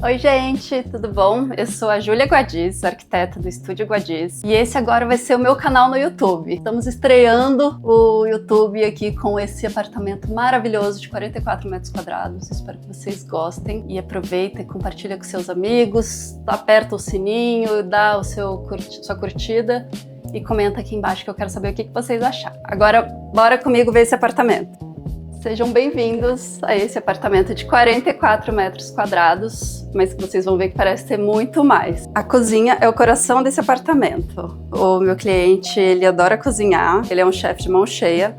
Oi gente, tudo bom? Eu sou a Júlia Guadiz, arquiteta do Estúdio Guadiz, e esse agora vai ser o meu canal no YouTube. Estamos estreando o YouTube aqui com esse apartamento maravilhoso de 44 metros quadrados. Espero que vocês gostem e aproveitem, compartilha com seus amigos, aperta o sininho, dá sua curtida e comenta aqui embaixo que eu quero saber o que vocês acharam. Agora, bora comigo ver esse apartamento. Sejam bem-vindos a esse apartamento de 44 metros quadrados, mas que vocês vão ver que parece ter muito mais. A cozinha é o coração desse apartamento. O meu cliente, ele adora cozinhar, ele é um chefe de mão cheia,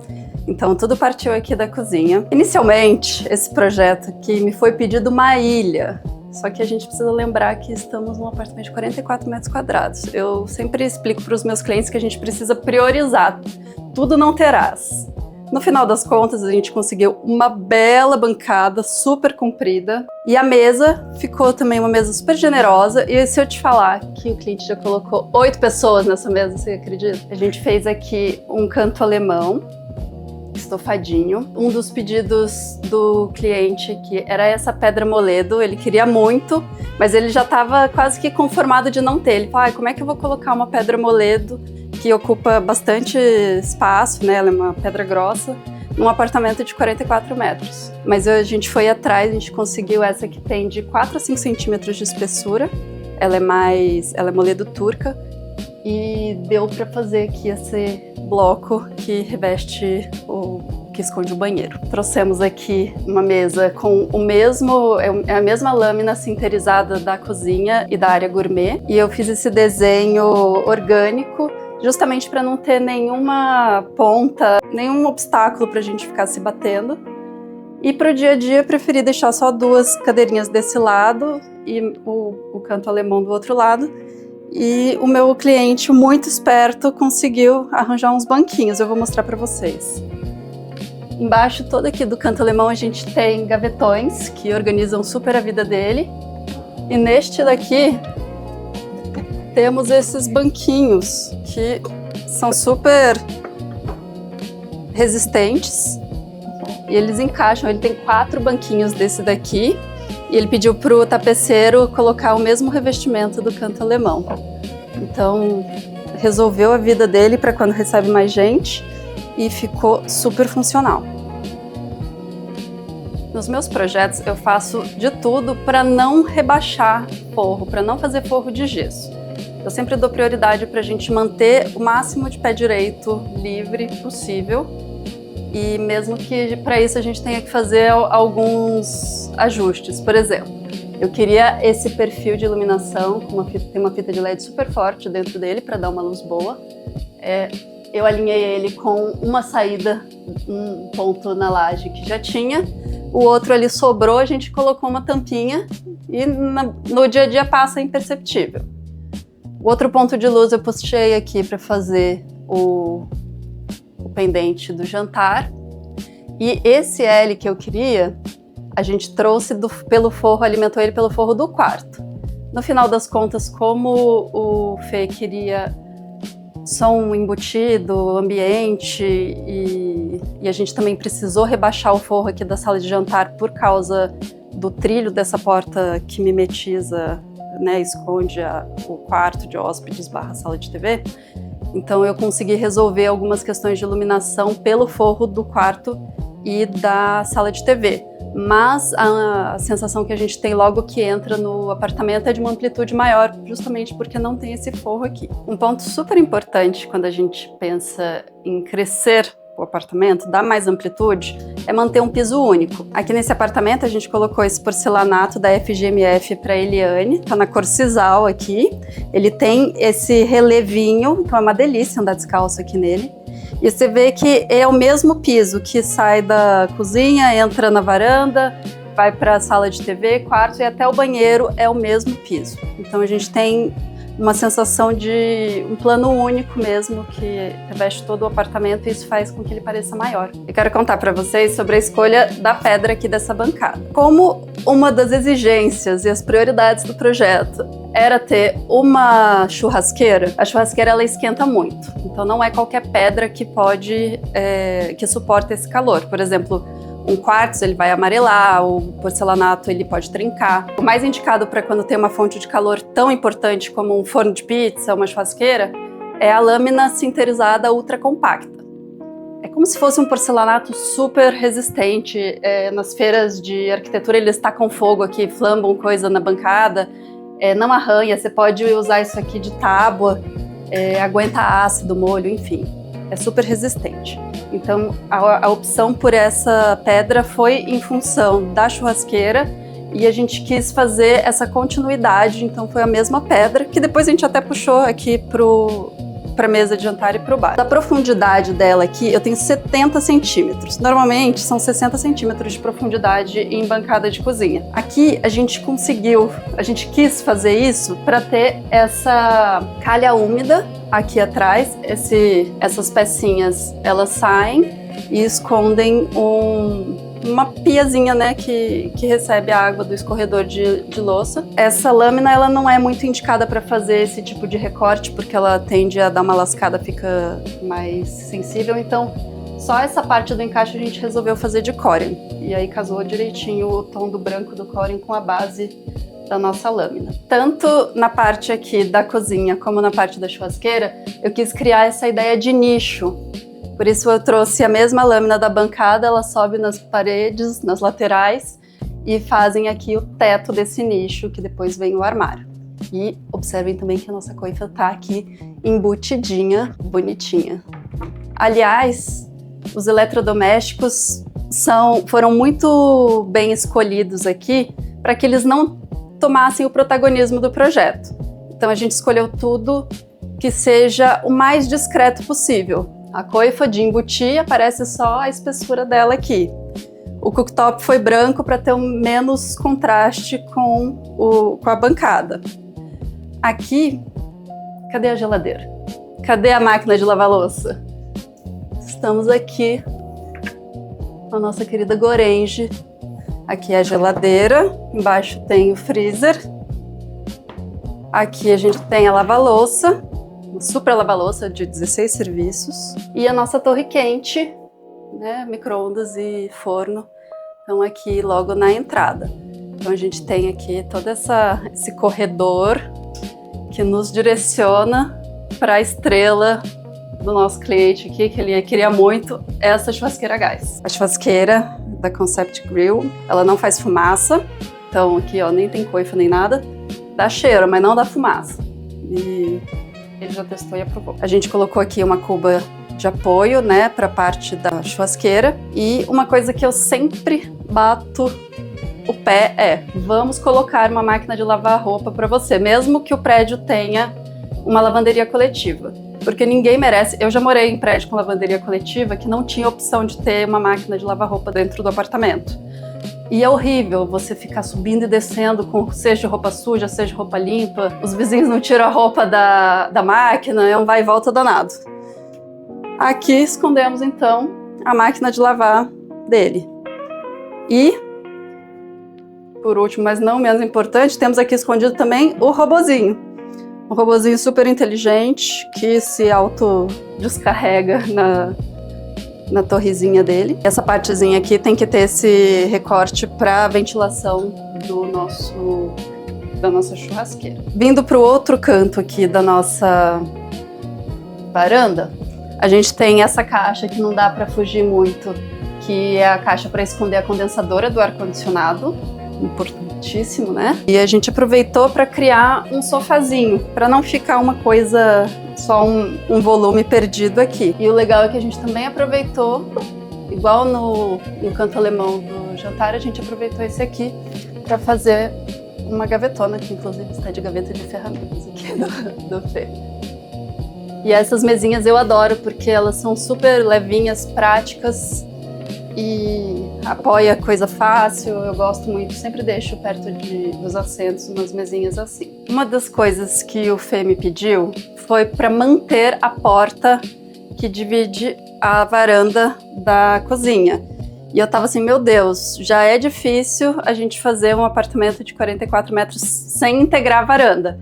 então tudo partiu aqui da cozinha. Inicialmente, esse projeto aqui me foi pedido uma ilha, só que a gente precisa lembrar que estamos num apartamento de 44 metros quadrados. Eu sempre explico para os meus clientes que a gente precisa priorizar, tudo não terás. No final das contas, a gente conseguiu uma bela bancada, super comprida. E a mesa ficou também uma mesa super generosa. E se eu te falar que o cliente já colocou 8 pessoas nessa mesa, você acredita? A gente fez aqui um canto alemão, estofadinho. Um dos pedidos do cliente aqui era essa pedra moledo. Ele queria muito, mas ele já estava quase que conformado de não ter. Ele falou, como é que eu vou colocar uma pedra moledo que ocupa bastante espaço, né? Ela é uma pedra grossa, num apartamento de 44 metros. Mas a gente foi atrás, a gente conseguiu essa que tem de 4 a 5 centímetros de espessura. Ela é moledo turca e deu para fazer aqui esse bloco que reveste que esconde o banheiro. Trouxemos aqui uma mesa com a mesma lâmina sinterizada da cozinha e da área gourmet. E eu fiz esse desenho orgânico justamente para não ter nenhuma ponta, nenhum obstáculo para a gente ficar se batendo. E para o dia a dia eu preferi deixar só 2 cadeirinhas desse lado e o canto alemão do outro lado. E o meu cliente, muito esperto, conseguiu arranjar uns banquinhos. Eu vou mostrar para vocês. Embaixo todo aqui do canto alemão a gente tem gavetões que organizam super a vida dele. E neste daqui temos esses banquinhos que são super resistentes e eles encaixam. Ele tem 4 banquinhos desse daqui e ele pediu para o tapeceiro colocar o mesmo revestimento do canto alemão. Então resolveu a vida dele para quando recebe mais gente e ficou super funcional. Nos meus projetos eu faço de tudo para não rebaixar forro, para não fazer forro de gesso. Eu sempre dou prioridade para a gente manter o máximo de pé direito livre possível e mesmo que para isso a gente tenha que fazer alguns ajustes. Por exemplo, eu queria esse perfil de iluminação, tem uma fita de LED super forte dentro dele para dar uma luz boa. Eu alinhei ele com uma saída, um ponto na laje que já tinha, o outro ali sobrou, a gente colocou uma tampinha e no dia a dia passa imperceptível. O outro ponto de luz eu puxei aqui para fazer o pendente do jantar. E esse L que eu queria, a gente trouxe pelo forro, alimentou ele pelo forro do quarto. No final das contas, como o Fê queria som embutido, ambiente, e a gente também precisou rebaixar o forro aqui da sala de jantar por causa do trilho dessa porta que mimetiza, né, esconde o quarto de hóspedes / sala de TV. Então eu consegui resolver algumas questões de iluminação pelo forro do quarto e da sala de TV. Mas a sensação que a gente tem logo que entra no apartamento é de uma amplitude maior, justamente porque não tem esse forro aqui. Um ponto super importante quando a gente pensa em crescer o apartamento, dar mais amplitude, é manter um piso único. Aqui nesse apartamento a gente colocou esse porcelanato da FGMF para Eliane, tá na cor sisal aqui. Ele tem esse relevinho, então é uma delícia andar descalço aqui nele. E você vê que é o mesmo piso que sai da cozinha, entra na varanda, vai para a sala de TV, quarto e até o banheiro é o mesmo piso. Então a gente tem uma sensação de um plano único mesmo, que reveste todo o apartamento e isso faz com que ele pareça maior. Eu quero contar para vocês sobre a escolha da pedra aqui dessa bancada. Como uma das exigências e as prioridades do projeto era ter uma churrasqueira, a churrasqueira ela esquenta muito, então não é qualquer pedra que pode, que suporta esse calor. Por exemplo, um quartzo, ele vai amarelar, o porcelanato ele pode trincar. O mais indicado para quando tem uma fonte de calor tão importante como um forno de pizza, uma churrasqueira, é a lâmina sinterizada ultra compacta. É como se fosse um porcelanato super resistente. Nas feiras de arquitetura eles tacam fogo aqui, flambam coisa na bancada, não arranha, você pode usar isso aqui de tábua, aguenta ácido, molho, enfim, é super resistente. Então a opção por essa pedra foi em função da churrasqueira e a gente quis fazer essa continuidade, então foi a mesma pedra, que depois a gente até puxou aqui para a mesa de jantar e para o bar. A profundidade dela aqui, eu tenho 70 centímetros. Normalmente são 60 centímetros de profundidade em bancada de cozinha. Aqui a gente quis fazer isso para ter essa calha úmida aqui atrás. Essas pecinhas, elas saem e escondem uma piazinha, né, que recebe a água do escorredor de louça. Essa lâmina, ela não é muito indicada para fazer esse tipo de recorte, porque ela tende a dar uma lascada, fica mais sensível. Então, só essa parte do encaixe a gente resolveu fazer de Corian. E aí casou direitinho o tom do branco do Corian com a base da nossa lâmina. Tanto na parte aqui da cozinha como na parte da churrasqueira, eu quis criar essa ideia de nicho. Por isso eu trouxe a mesma lâmina da bancada, ela sobe nas paredes, nas laterais e fazem aqui o teto desse nicho, que depois vem o armário. E observem também que a nossa coifa está aqui embutidinha, bonitinha. Aliás, os eletrodomésticos foram muito bem escolhidos aqui para que eles não tomassem o protagonismo do projeto. Então a gente escolheu tudo que seja o mais discreto possível. A coifa de embutir aparece só a espessura dela aqui. O cooktop foi branco para ter menos contraste com a bancada. Aqui, cadê a geladeira? Cadê a máquina de lavar louça? Estamos aqui com a nossa querida Gorenje. Aqui é a geladeira, embaixo tem o freezer. Aqui a gente tem a lava-louça. Uma super lava-louça de 16 serviços. E a nossa torre quente, né, micro-ondas e forno, estão aqui logo na entrada. Então a gente tem aqui todo esse corredor que nos direciona para a estrela do nosso cliente aqui, que ele queria muito, essa churrasqueira a gás. A churrasqueira da Concept Grill, ela não faz fumaça, então aqui ó, nem tem coifa nem nada. Dá cheiro, mas não dá fumaça. E ele já testou e aprovou. A gente colocou aqui uma cuba de apoio, né, para a parte da churrasqueira. E uma coisa que eu sempre bato o pé vamos colocar uma máquina de lavar roupa para você, mesmo que o prédio tenha uma lavanderia coletiva. Porque ninguém merece. Eu já morei em prédio com lavanderia coletiva que não tinha opção de ter uma máquina de lavar roupa dentro do apartamento. E é horrível você ficar subindo e descendo com seja roupa suja, seja roupa limpa. Os vizinhos não tiram a roupa da máquina, é um vai e volta danado. Aqui escondemos então a máquina de lavar dele. E, por último, mas não menos importante, temos aqui escondido também o robozinho. Um robozinho super inteligente que se auto-descarrega na torrezinha dele. Essa partezinha aqui tem que ter esse recorte para ventilação da nossa churrasqueira. Vindo para o outro canto aqui da nossa varanda, a gente tem essa caixa que não dá para fugir muito, que é a caixa para esconder a condensadora do ar-condicionado. Importantíssimo, né? E a gente aproveitou para criar um sofazinho, para não ficar uma coisa, só um volume perdido aqui. E o legal é que a gente também aproveitou, igual no canto alemão do jantar, a gente aproveitou esse aqui para fazer uma gavetona, que inclusive está de gaveta de ferramentas aqui do Fê. E essas mesinhas eu adoro, porque elas são super levinhas, práticas, e apoia coisa fácil. Eu gosto muito, sempre deixo perto dos assentos umas mesinhas assim. Uma das coisas que o Fê me pediu foi para manter a porta que divide a varanda da cozinha. E eu tava assim, meu Deus, já é difícil a gente fazer um apartamento de 44 metros sem integrar a varanda.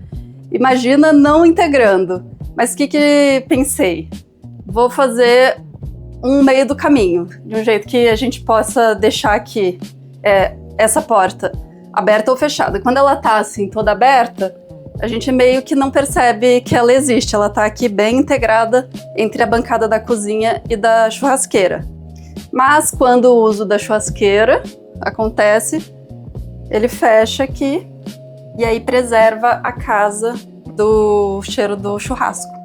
Imagina não integrando. Mas o que pensei? Vou fazer um meio do caminho, de um jeito que a gente possa deixar aqui essa porta aberta ou fechada. Quando ela tá assim, toda aberta, a gente meio que não percebe que ela existe. Ela tá aqui bem integrada entre a bancada da cozinha e da churrasqueira. Mas quando o uso da churrasqueira acontece, ele fecha aqui e aí preserva a casa do cheiro do churrasco.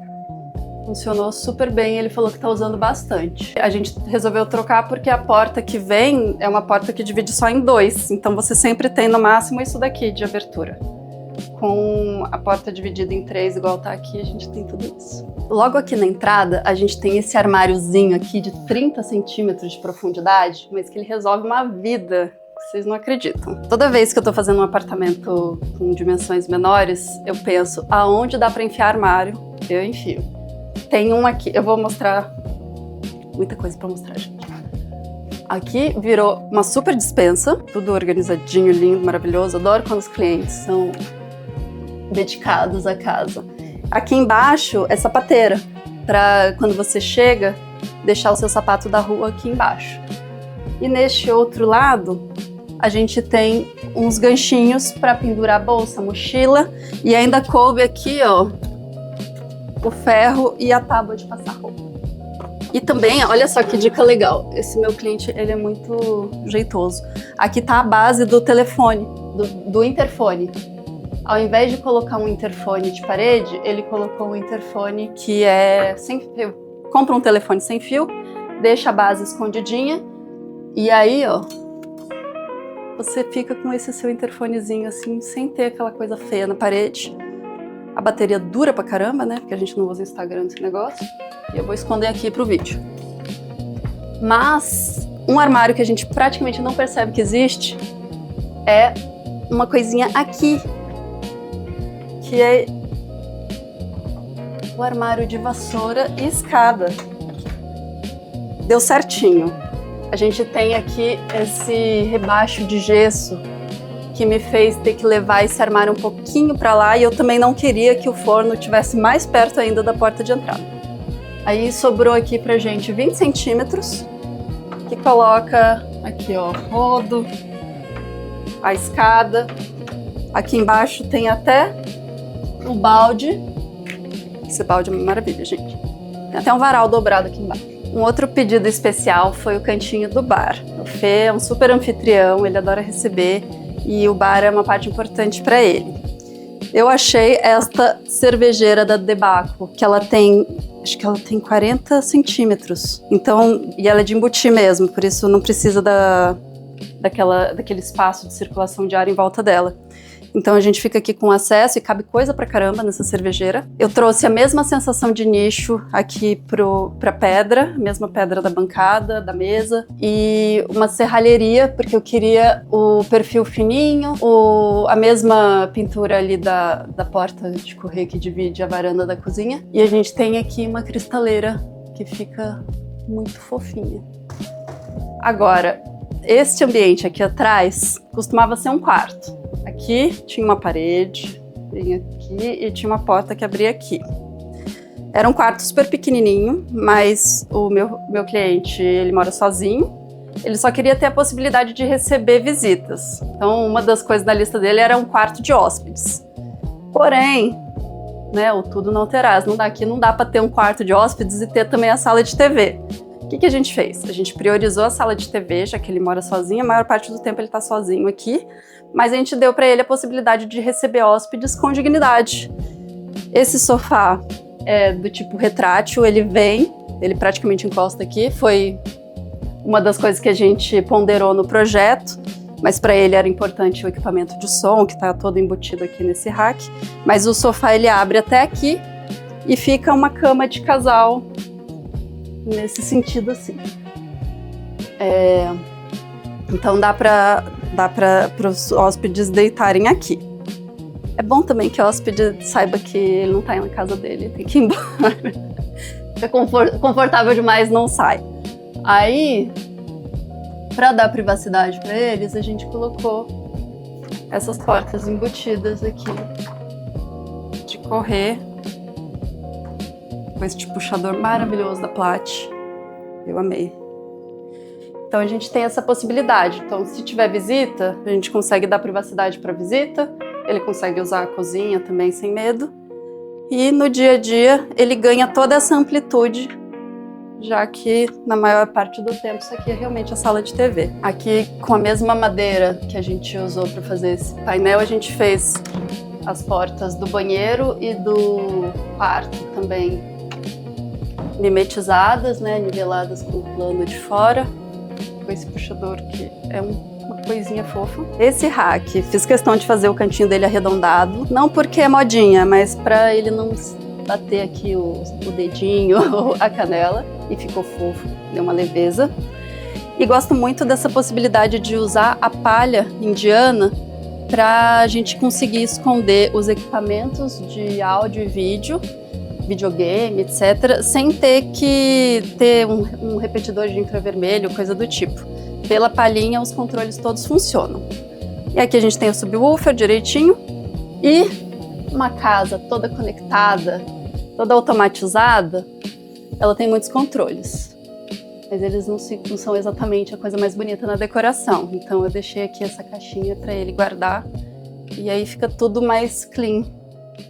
Funcionou super bem, ele falou que tá usando bastante. A gente resolveu trocar porque a porta que vem é uma porta que divide só em 2, então você sempre tem no máximo isso daqui de abertura. Com a porta dividida em 3, igual tá aqui, a gente tem tudo isso. Logo aqui na entrada, a gente tem esse armáriozinho aqui de 30 centímetros de profundidade, mas que ele resolve uma vida. Vocês não acreditam. Toda vez que eu tô fazendo um apartamento com dimensões menores, eu penso, aonde dá pra enfiar armário, eu enfio. Tem um aqui, eu vou mostrar, muita coisa pra mostrar, gente. Aqui virou uma super despensa, tudo organizadinho, lindo, maravilhoso. Adoro quando os clientes são dedicados à casa. Aqui embaixo é sapateira, pra quando você chega, deixar o seu sapato da rua aqui embaixo. E neste outro lado, a gente tem uns ganchinhos para pendurar bolsa, mochila, e ainda coube aqui, ó, o ferro e a tábua de passar roupa. E também, olha só que dica legal, esse meu cliente, ele é muito jeitoso. Aqui tá a base do telefone, do interfone. Ao invés de colocar um interfone de parede, ele colocou um interfone que é sem fio. Compra um telefone sem fio, deixa a base escondidinha, e aí, ó, você fica com esse seu interfonezinho assim, sem ter aquela coisa feia na parede. A bateria dura pra caramba, né? Porque a gente não usa Instagram nesse negócio. E eu vou esconder aqui pro vídeo. Mas um armário que a gente praticamente não percebe que existe é uma coisinha aqui, que é o armário de vassoura e escada. Deu certinho. A gente tem aqui esse rebaixo de gesso que me fez ter que levar esse armário um pouquinho para lá, e eu também não queria que o forno estivesse mais perto ainda da porta de entrada. Aí sobrou aqui pra gente 20 centímetros, que coloca aqui, ó, rodo, a escada. Aqui embaixo tem até um balde. Esse balde é uma maravilha, gente. Tem até um varal dobrado aqui embaixo. Um outro pedido especial foi o cantinho do bar. O Fê é um super anfitrião, ele adora receber e o bar é uma parte importante para ele. Eu achei esta cervejeira da Debaco, que ela tem, acho que ela tem 40 centímetros. Então, e ela é de embutir mesmo, por isso não precisa daquele espaço de circulação de ar em volta dela. Então a gente fica aqui com acesso e cabe coisa pra caramba nessa cervejeira. Eu trouxe a mesma sensação de nicho aqui pra pedra, a mesma pedra da bancada, da mesa, e uma serralheria, porque eu queria o perfil fininho, a mesma pintura ali da porta de correr que divide a varanda da cozinha. E a gente tem aqui uma cristaleira que fica muito fofinha. Agora, este ambiente aqui atrás costumava ser um quarto. Aqui tinha uma parede, bem aqui, e tinha uma porta que abria aqui. Era um quarto super pequenininho, mas o meu cliente, ele mora sozinho. Ele só queria ter a possibilidade de receber visitas. Então, uma das coisas da lista dele era um quarto de hóspedes. Porém, né, o tudo não terás. Aqui não dá para ter um quarto de hóspedes e ter também a sala de TV. O que a gente fez? A gente priorizou a sala de TV, já que ele mora sozinho, a maior parte do tempo ele está sozinho aqui, mas a gente deu para ele a possibilidade de receber hóspedes com dignidade. Esse sofá é do tipo retrátil, ele praticamente encosta aqui, foi uma das coisas que a gente ponderou no projeto, mas para ele era importante o equipamento de som, que está todo embutido aqui nesse rack, mas o sofá ele abre até aqui e fica uma cama de casal, nesse sentido assim. Então dá para os hóspedes deitarem aqui. É bom também que o hóspede saiba que ele não está na casa dele, tem que ir embora. Fica confortável demais, não sai. Aí, para dar privacidade para eles, a gente colocou essas portas embutidas aqui de correr, com este puxador maravilhoso da Plat. Eu amei. Então a gente tem essa possibilidade. Então, se tiver visita, a gente consegue dar privacidade para visita, ele consegue usar a cozinha também sem medo. E no dia a dia ele ganha toda essa amplitude, já que na maior parte do tempo isso aqui é realmente a sala de TV. Aqui, com a mesma madeira que a gente usou para fazer esse painel, a gente fez as portas do banheiro e do quarto também mimetizadas, né, niveladas com o plano de fora, com esse puxador que é uma coisinha fofa. Esse rack, fiz questão de fazer o cantinho dele arredondado, não porque é modinha, mas para ele não bater aqui o dedinho, a canela, e ficou fofo, deu uma leveza. E gosto muito dessa possibilidade de usar a palha indiana para a gente conseguir esconder os equipamentos de áudio e vídeo, videogame, etc., sem ter que ter um repetidor de infravermelho, coisa do tipo. Pela palhinha, os controles todos funcionam. E aqui a gente tem o subwoofer direitinho e uma casa toda conectada, toda automatizada, ela tem muitos controles. Mas eles não são exatamente a coisa mais bonita na decoração. Então eu deixei aqui essa caixinha para ele guardar e aí fica tudo mais clean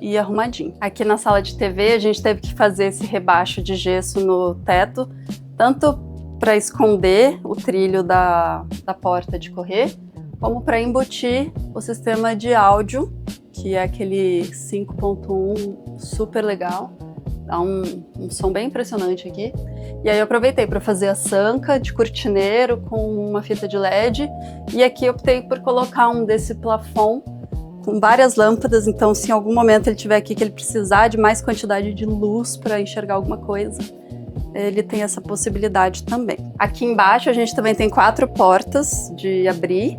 e arrumadinho. Aqui na sala de TV a gente teve que fazer esse rebaixo de gesso no teto, tanto para esconder o trilho da porta de correr, como para embutir o sistema de áudio, que é aquele 5.1 super legal. Dá um som bem impressionante aqui. E aí eu aproveitei para fazer a sanca de cortineiro com uma fita de LED. E aqui eu optei por colocar um desse plafond com várias lâmpadas. Então, se em algum momento ele tiver aqui que ele precisar de mais quantidade de luz para enxergar alguma coisa, ele tem essa possibilidade também. Aqui embaixo a gente também tem 4 portas de abrir.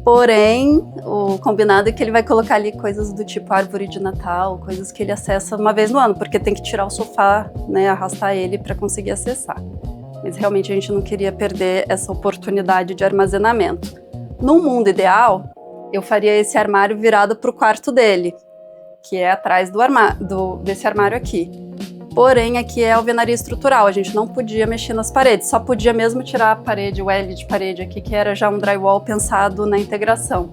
Porém, o combinado é que ele vai colocar ali coisas do tipo árvore de Natal, coisas que ele acessa uma vez no ano, porque tem que tirar o sofá, né, arrastar ele para conseguir acessar. Mas realmente a gente não queria perder essa oportunidade de armazenamento. Num mundo ideal, eu faria esse armário virado para o quarto dele, que é atrás desse armário aqui. Porém, aqui é alvenaria estrutural, a gente não podia mexer nas paredes, só podia mesmo tirar a parede, o L de parede aqui, que era já um drywall pensado na integração.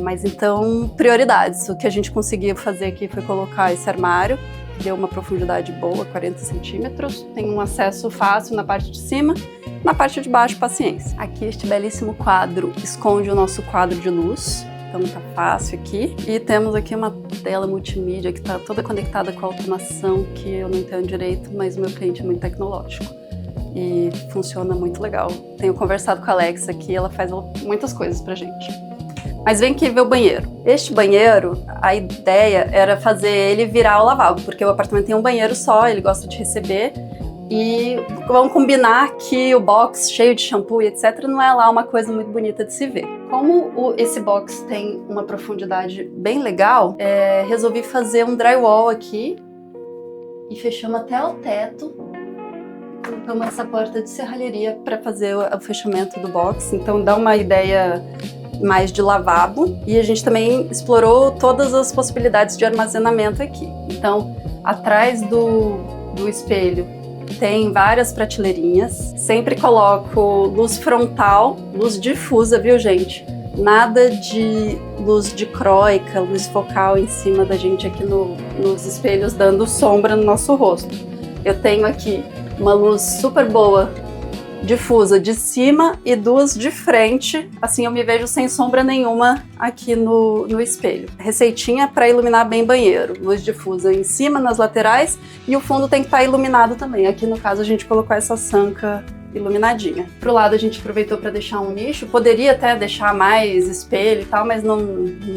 Mas então, prioridades. O que a gente conseguiu fazer aqui foi colocar esse armário, que deu uma profundidade boa, 40 centímetros, tem um acesso fácil na parte de cima, na parte de baixo, paciência. Aqui este belíssimo quadro esconde o nosso quadro de luz. Então tá fácil aqui. E temos aqui uma tela multimídia que está toda conectada com a automação, que eu não entendo direito, mas o meu cliente é muito tecnológico. E funciona muito legal. Tenho conversado com a Alexa aqui, ela faz muitas coisas pra gente. Mas vem aqui ver o banheiro. Este banheiro, a ideia era fazer ele virar o lavabo, porque o apartamento tem um banheiro só, ele gosta de receber. E vamos combinar que o box cheio de shampoo e etc. não é lá uma coisa muito bonita de se ver. Como esse box tem uma profundidade bem legal, resolvi fazer um drywall aqui e fechamos até o teto. Colocamos essa porta de serralheria para fazer o fechamento do box, então dá uma ideia mais de lavabo. E a gente também explorou todas as possibilidades de armazenamento aqui. Então, atrás do espelho, tem várias prateleirinhas. Sempre coloco luz frontal, luz difusa, viu, gente? Nada de luz dicróica, luz focal em cima da gente aqui nos espelhos, dando sombra no nosso rosto. Eu tenho aqui uma luz super boa, difusa de cima e 2 de frente, assim eu me vejo sem sombra nenhuma aqui no espelho. Receitinha para iluminar bem banheiro, luz difusa em cima, nas laterais, e o fundo tem que estar iluminado também. Aqui no caso a gente colocou essa sanca iluminadinha. Pro lado a gente aproveitou para deixar um nicho, poderia até deixar mais espelho e tal, mas não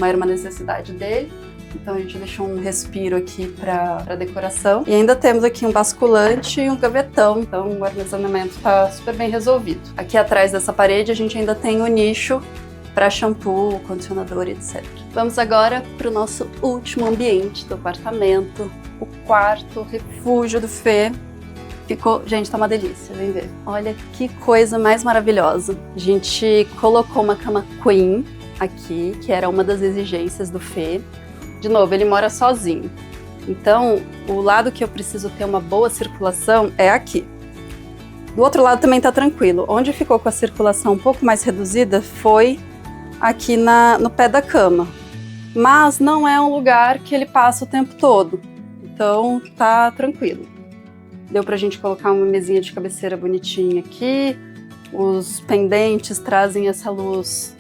era uma necessidade dele. Então a gente deixou um respiro aqui para decoração. E ainda temos aqui um basculante e um gavetão, então o armazenamento está super bem resolvido. Aqui atrás dessa parede a gente ainda tem o nicho para shampoo, condicionador, etc. Vamos agora para o nosso último ambiente do apartamento, o quarto refúgio do Fê. Gente, tá uma delícia, vem ver. Olha que coisa mais maravilhosa. A gente colocou uma cama queen aqui, que era uma das exigências do Fê. De novo, ele mora sozinho. Então, o lado que eu preciso ter uma boa circulação é aqui. Do outro lado também tá tranquilo. Onde ficou com a circulação um pouco mais reduzida foi aqui no pé da cama. Mas não é um lugar que ele passa o tempo todo. Então tá tranquilo. Deu pra gente colocar uma mesinha de cabeceira bonitinha aqui. Os pendentes trazem essa luz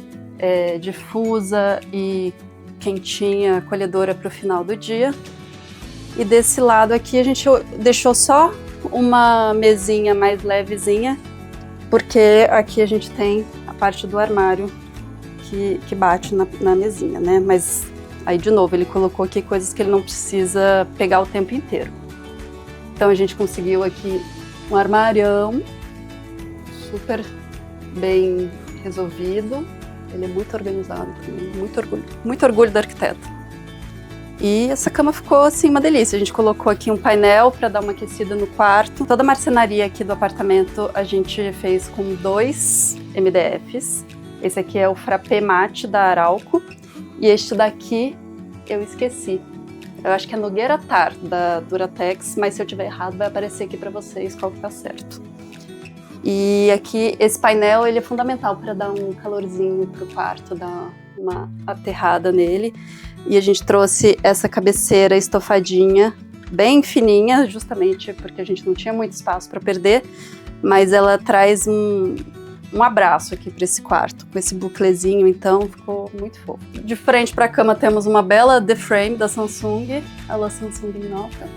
difusa e quentinha, acolhedora para o final do dia. E desse lado aqui a gente deixou só uma mesinha mais levezinha, porque aqui a gente tem a parte do armário que bate na mesinha, né? Mas aí de novo ele colocou aqui coisas que ele não precisa pegar o tempo inteiro. Então a gente conseguiu aqui um armarião super bem resolvido. Ele é muito organizado também, muito orgulho do arquiteto. E essa cama ficou assim uma delícia. A gente colocou aqui um painel para dar uma aquecida no quarto. Toda a marcenaria aqui do apartamento a gente fez com 2 MDFs. Esse aqui é o Frappé Mate da Arauco. E este daqui eu esqueci. Eu acho que é Nogueira Tar da Duratex, mas se eu tiver errado vai aparecer aqui para vocês qual que tá certo. E aqui esse painel ele é fundamental para dar um calorzinho pro quarto, dar uma aterrada nele. E a gente trouxe essa cabeceira estofadinha, bem fininha, justamente porque a gente não tinha muito espaço para perder, mas ela traz um abraço aqui para esse quarto, com esse buclezinho, então ficou muito fofo. De frente para a cama temos uma bela The Frame da Samsung, a Samsung Nota,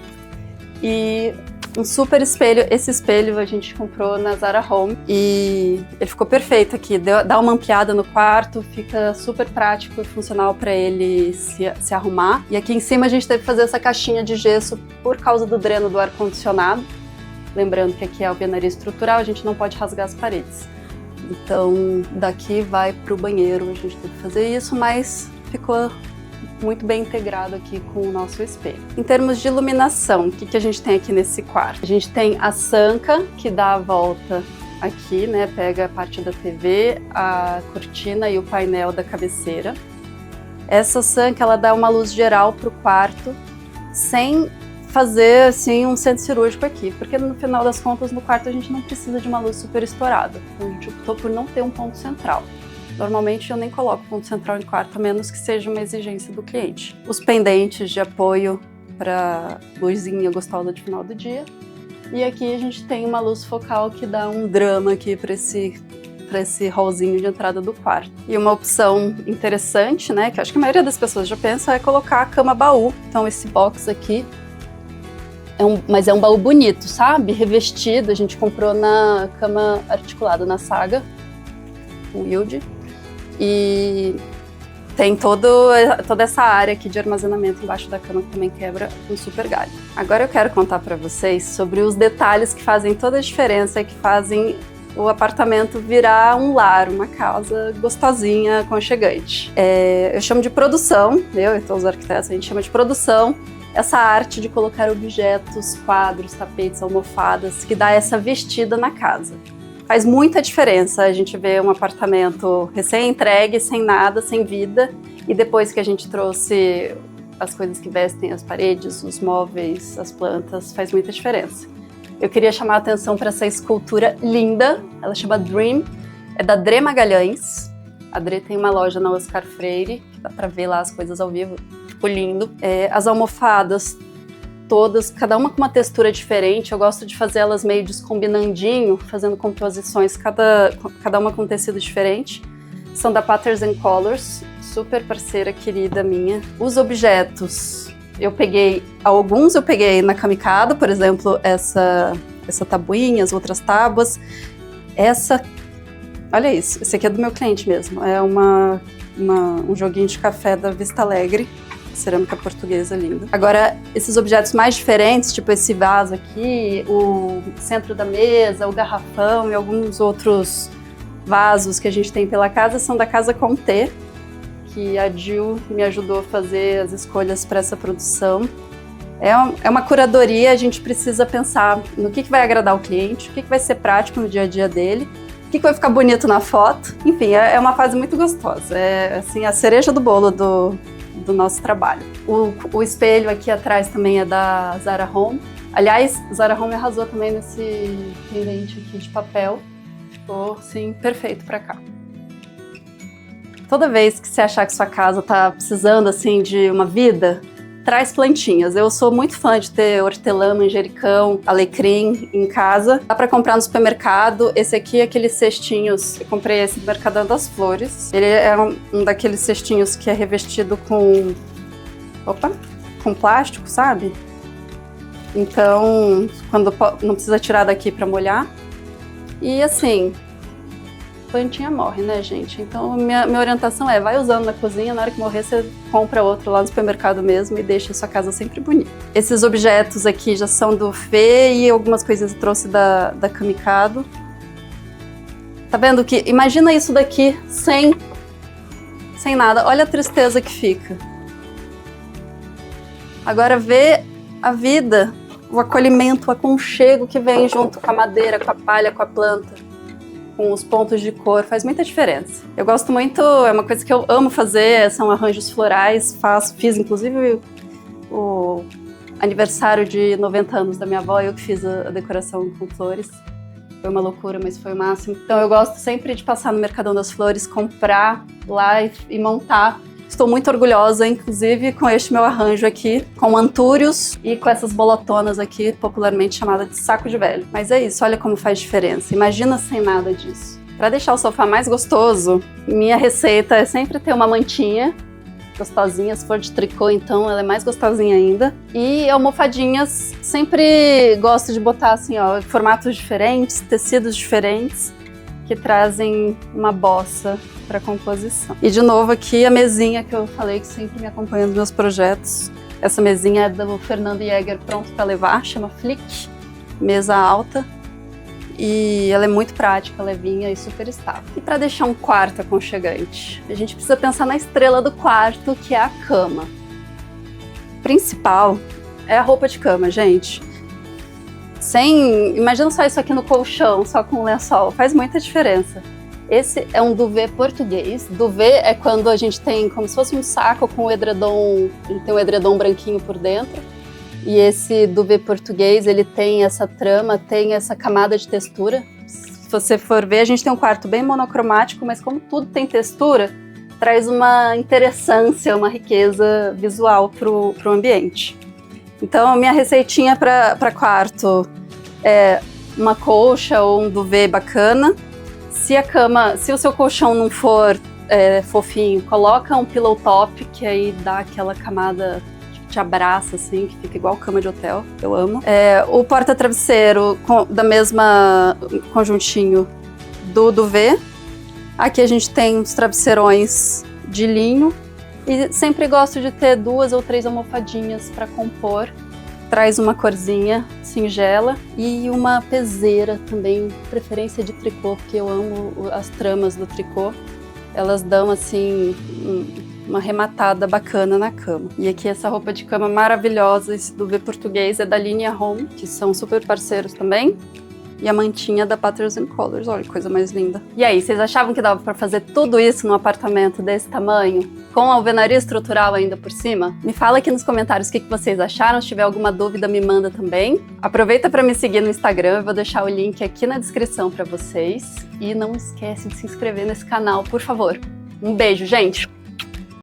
e um super espelho. Esse espelho a gente comprou na Zara Home e ele ficou perfeito aqui, dá uma ampliada no quarto, fica super prático e funcional para ele se arrumar. E aqui em cima a gente teve que fazer essa caixinha de gesso por causa do dreno do ar-condicionado. Lembrando que aqui é alvenaria estrutural, a gente não pode rasgar as paredes. Então daqui vai para o banheiro, a gente teve que fazer isso, mas ficou muito bem integrado aqui com o nosso espelho. Em termos de iluminação, o que a gente tem aqui nesse quarto? A gente tem a sanca, que dá a volta aqui, né? Pega a parte da TV, a cortina e o painel da cabeceira. Essa sanca, ela dá uma luz geral para o quarto, sem fazer, assim, um centro cirúrgico aqui, porque no final das contas, no quarto a gente não precisa de uma luz super estourada. Então a gente optou por não ter um ponto central. Normalmente eu nem coloco ponto central em quarto, a menos que seja uma exigência do cliente. Os pendentes de apoio para luzinha gostosa de final do dia. E aqui a gente tem uma luz focal que dá um drama aqui para esse hallzinho de entrada do quarto. E uma opção interessante, né, que acho que a maioria das pessoas já pensa, é colocar a cama baú. Então esse box aqui mas é um baú bonito, sabe? Revestido, a gente comprou na cama articulada, na Saga, com Yield. E tem toda essa área aqui de armazenamento embaixo da cama que também quebra um super galho. Agora eu quero contar para vocês sobre os detalhes que fazem toda a diferença, que fazem o apartamento virar um lar, uma casa gostosinha, aconchegante. Eu chamo de produção, eu e todos os arquitetos, a gente chama de produção, essa arte de colocar objetos, quadros, tapetes, almofadas, que dá essa vestida na casa. Faz muita diferença a gente ver um apartamento recém-entregue, sem nada, sem vida, e depois que a gente trouxe as coisas que vestem as paredes, os móveis, as plantas, faz muita diferença. Eu queria chamar a atenção para essa escultura linda, ela chama Dream, é da Dre Magalhães. A Dre tem uma loja na Oscar Freire, que dá para ver lá as coisas ao vivo, ficou lindo. As almofadas, todas, cada uma com uma textura diferente. Eu gosto de fazer elas meio descombinandinho, fazendo composições, cada uma com um tecido diferente. São da Patterns and Colors, super parceira querida minha. Os objetos, alguns eu peguei na Camicado, por exemplo, essa tabuinha, as outras tábuas. Olha isso, esse aqui é do meu cliente mesmo, é um joguinho de café da Vista Alegre, cerâmica portuguesa linda. Agora, esses objetos mais diferentes, tipo esse vaso aqui, o centro da mesa, o garrafão e alguns outros vasos que a gente tem pela casa, são da Casa Conté, que a Jill me ajudou a fazer as escolhas para essa produção. É uma curadoria, a gente precisa pensar no que vai agradar o cliente, o que vai ser prático no dia a dia dele, o que vai ficar bonito na foto. Enfim, é uma fase muito gostosa, é assim, a cereja do bolo do nosso trabalho. O espelho aqui atrás também é da Zara Home, Aliás, Zara Home arrasou também nesse pendente aqui de papel. Ficou, sim, perfeito pra cá. Toda vez que você achar que sua casa tá precisando, assim, de uma vida, traz plantinhas. Eu sou muito fã de ter hortelã, manjericão, alecrim em casa. Dá pra comprar no supermercado. Esse aqui é aqueles cestinhos. Eu comprei esse do Mercadão das Flores. Ele é um daqueles cestinhos que é revestido com... Opa! Com plástico, sabe? Então, quando não precisa tirar daqui pra molhar. E assim... plantinha morre, né, gente? Então, minha orientação é, vai usando na cozinha, na hora que morrer, você compra outro lá no supermercado mesmo e deixa a sua casa sempre bonita. Esses objetos aqui já são do Fê e algumas coisas eu trouxe da Kamikado. Tá vendo que... Imagina isso daqui sem nada. Olha a tristeza que fica. Agora vê a vida, o acolhimento, o aconchego que vem junto com a madeira, com a palha, com a planta. Com os pontos de cor, faz muita diferença. Eu gosto muito, é uma coisa que eu amo fazer, são arranjos florais, fiz inclusive o aniversário de 90 anos da minha avó, eu que fiz a decoração com flores. Foi uma loucura, mas foi o máximo. Então eu gosto sempre de passar no Mercadão das Flores, comprar lá e montar. Estou muito orgulhosa, inclusive, com este meu arranjo aqui, com antúrios e com essas bolotonas aqui, popularmente chamada de saco de velho. Mas é isso, olha como faz diferença. Imagina sem nada disso. Para deixar o sofá mais gostoso, minha receita é sempre ter uma mantinha gostosinha. Se for de tricô, então ela é mais gostosinha ainda. E almofadinhas, sempre gosto de botar assim, ó, formatos diferentes, tecidos diferentes, que trazem uma bossa para composição. E de novo aqui a mesinha que eu falei que sempre me acompanha nos meus projetos. Essa mesinha é do Fernando Jäger, pronto para levar, chama Flick, mesa alta. E ela é muito prática, levinha e super estável. E para deixar um quarto aconchegante, a gente precisa pensar na estrela do quarto, que é a cama. O principal é a roupa de cama, gente. Imagina só isso aqui no colchão, só com lençol, faz muita diferença. Esse é um duvet português. Duvet é quando a gente tem como se fosse um saco com o edredom, ele tem um edredom branquinho por dentro. E esse duvet português, ele tem essa trama, tem essa camada de textura. Se você for ver, a gente tem um quarto bem monocromático, mas como tudo tem textura, traz uma interessância, uma riqueza visual pro ambiente. Então, minha receitinha para quarto é uma colcha ou um duvet bacana. Se o seu colchão não for fofinho, coloca um pillow top, que aí dá aquela camada que te abraça, assim, que fica igual cama de hotel. Eu amo. O porta-travesseiro da mesma conjuntinho do duvet. Aqui a gente tem uns travesseirões de linho. E sempre gosto de ter 2 ou 3 almofadinhas para compor. Traz uma corzinha singela e uma peseira também, preferência de tricô, porque eu amo as tramas do tricô. Elas dão assim uma arrematada bacana na cama. E aqui essa roupa de cama maravilhosa, esse duvet português é da Linea Home, que são super parceiros também. E a mantinha da Patterns and Colors, olha que coisa mais linda. E aí, vocês achavam que dava para fazer tudo isso num apartamento desse tamanho? Com alvenaria estrutural ainda por cima? Me fala aqui nos comentários o que vocês acharam. Se tiver alguma dúvida, me manda também. Aproveita para me seguir no Instagram, eu vou deixar o link aqui na descrição para vocês. E não esquece de se inscrever nesse canal, por favor. Um beijo, gente!